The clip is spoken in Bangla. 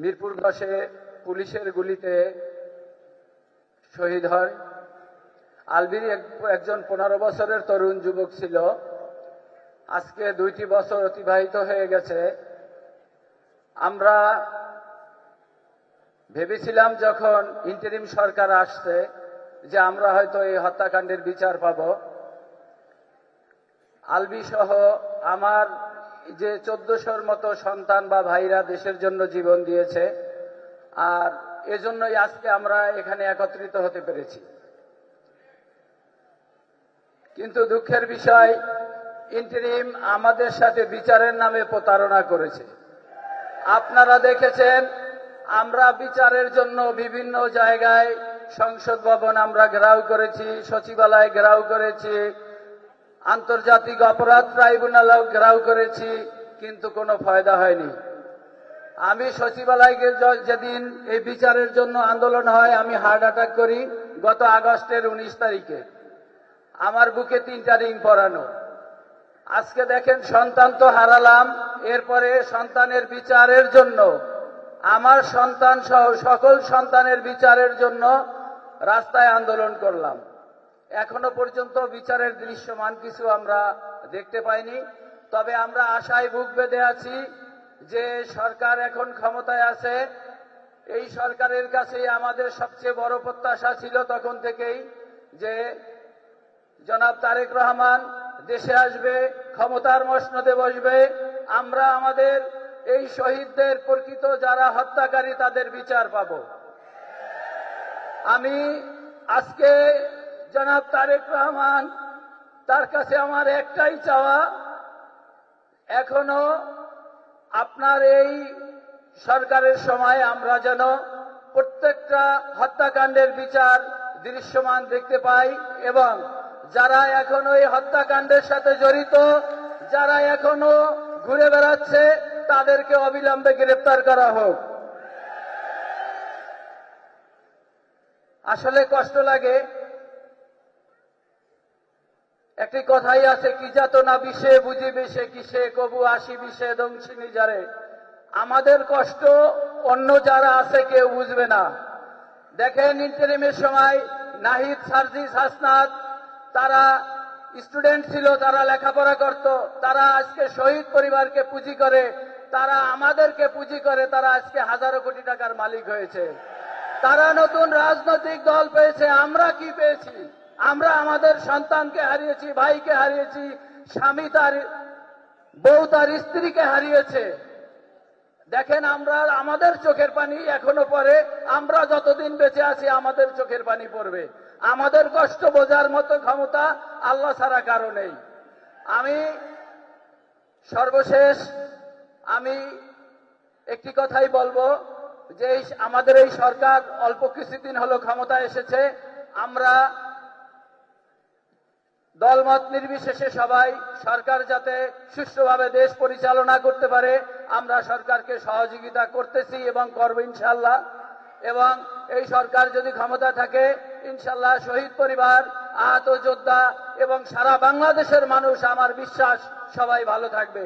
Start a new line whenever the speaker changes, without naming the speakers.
মিরপুর 10-এ পুলিশের গুলিতে শহীদ হয়। আলবির একজন 15 বছরের তরুণ যুবক ছিল। আজকে 2টি বছর অতিবাহিত হয়ে গেছে। আমরা ভেবেছিলাম যখন ইন্টারিম সরকার আসছে যে আমরা হয়তো এই হত্যাকাণ্ডের বিচার পাব। আলবি সহ আমার যে 1400-র মতো সন্তান বা ভাইরা দেশের জন্য জীবন দিয়েছে, আর এজন্যই আজকে আমরা এখানে একত্রিত হতে পেরেছি। কিন্তু দুঃখের বিষয়, ইন্টারিম আমাদের সাথে বিচারের নামে প্রতারণা করেছে। আপনারা দেখেছেন, আমরা বিচারের জন্য বিভিন্ন জায়গায় সংসদ ভবন আমরা ঘেরাও করেছি, সচিবালয় ঘেরাও করেছি, আন্তর্জাতিক অপরাধ ট্রাইব্যুনালও ঘেরাও করেছি, কিন্তু কোনো ফায়দা হয়নি। আমি সচিবালয়কে যেদিন এই বিচারের জন্য আন্দোলন হয়, আমি হার্ট অ্যাটাক করি গত আগস্টের 19 তারিখে। আমার বুকে 3টা রিং পরানো। আজকে দেখেন, সন্তান তো হারালাম, এরপরে সন্তানের বিচারের জন্য, আমার সন্তান সহ সকল সন্তানের বিচারের জন্য রাস্তায় আন্দোলন করলাম। এখনো পর্যন্ত বিচারের দৃশ্যমান কিছু আমরা দেখতে পাইনি। তবে আমরা আশায় বুক বেঁধে আছি যে সরকার এখন ক্ষমতায় আছে। এই সরকারের কাছে আমাদের সবচেয়ে বড় প্রত্যাশা ছিল তখন থেকেই যে জনাব তারেক রহমান দেশে আসবে, ক্ষমতার মসনদে বসবে, আমরা আমাদের এই শহীদদের প্রকৃত যারা হত্যাকারী তাদের বিচার পাব। আমি আজকে জনাব তারেক রহমান, তার কাছে আমার একটাই চাওয়া, এখনো আপনার এই সরকারের সময় আমরা যেন প্রত্যেকটা হত্যাকাণ্ডের বিচার দৃশ্যমান দেখতে পাই, এবং যারা এখনো এই হত্যাকাণ্ডের সাথে জড়িত, যারা এখনো ঘুরে বেড়াচ্ছে, তাদেরকে অবিলম্বে গ্রেফতার করা হোক। আসলে কষ্ট লাগে। একটি কথাই আছে, কি যাতনা বিষে বুঝিবে সে কিসে, কবু আসি বিষে দংশিনী যারে। আমাদের কষ্ট অন্য যারা আছে কেউ বুঝবে না। দেখেন, ইন্টারিমের সময় নাহিদ, সার্জিস, হাসনাত, তারা স্টুডেন্ট ছিল, তারা লেখাপড়া করত, তারা আজকে শহীদ পরিবারকে পুঁজি করে, তারা আমাদেরকে পুঁজি করে, তারা আজকে হাজারো কোটি টাকার মালিক হয়েছে। তারা নতুন রাজনৈতিক দল পেয়েছে। আমরা কি পেয়েছি? আমরা আমাদের সন্তানকে হারিয়েছি, ভাইকে হারিয়েছি, স্বামী তার বউ তার স্ত্রীকে হারিয়েছে। দেখেন, আমরা আমাদের চোখের পানি এখনো পড়ে। আমরা যতদিন বেঁচে আছি আমাদের চোখের পানি পড়বে। আমাদের কষ্ট বোঝার মতো ক্ষমতা আল্লাহ ছাড়া কারো নেই। আমি সর্বশেষ একটি কথাই বলবো যে আমাদের এই সরকার অল্প কিছুদিন হলো ক্ষমতায় এসেছে। আমরা দলমত নির্বিশেষে সবাই সরকার যাতে সুষ্ঠুভাবে দেশ পরিচালনা করতে পারে, আমরা সরকারকে সহযোগিতা করতেছি এবং করব ইনশাআল্লাহ। এবং এই সরকার যদি ক্ষমতা থাকে, ইনশাআল্লাহ শহীদ পরিবার, আহত যোদ্ধা এবং সারা বাংলাদেশের মানুষ, আমার বিশ্বাস সবাই ভালো থাকবে।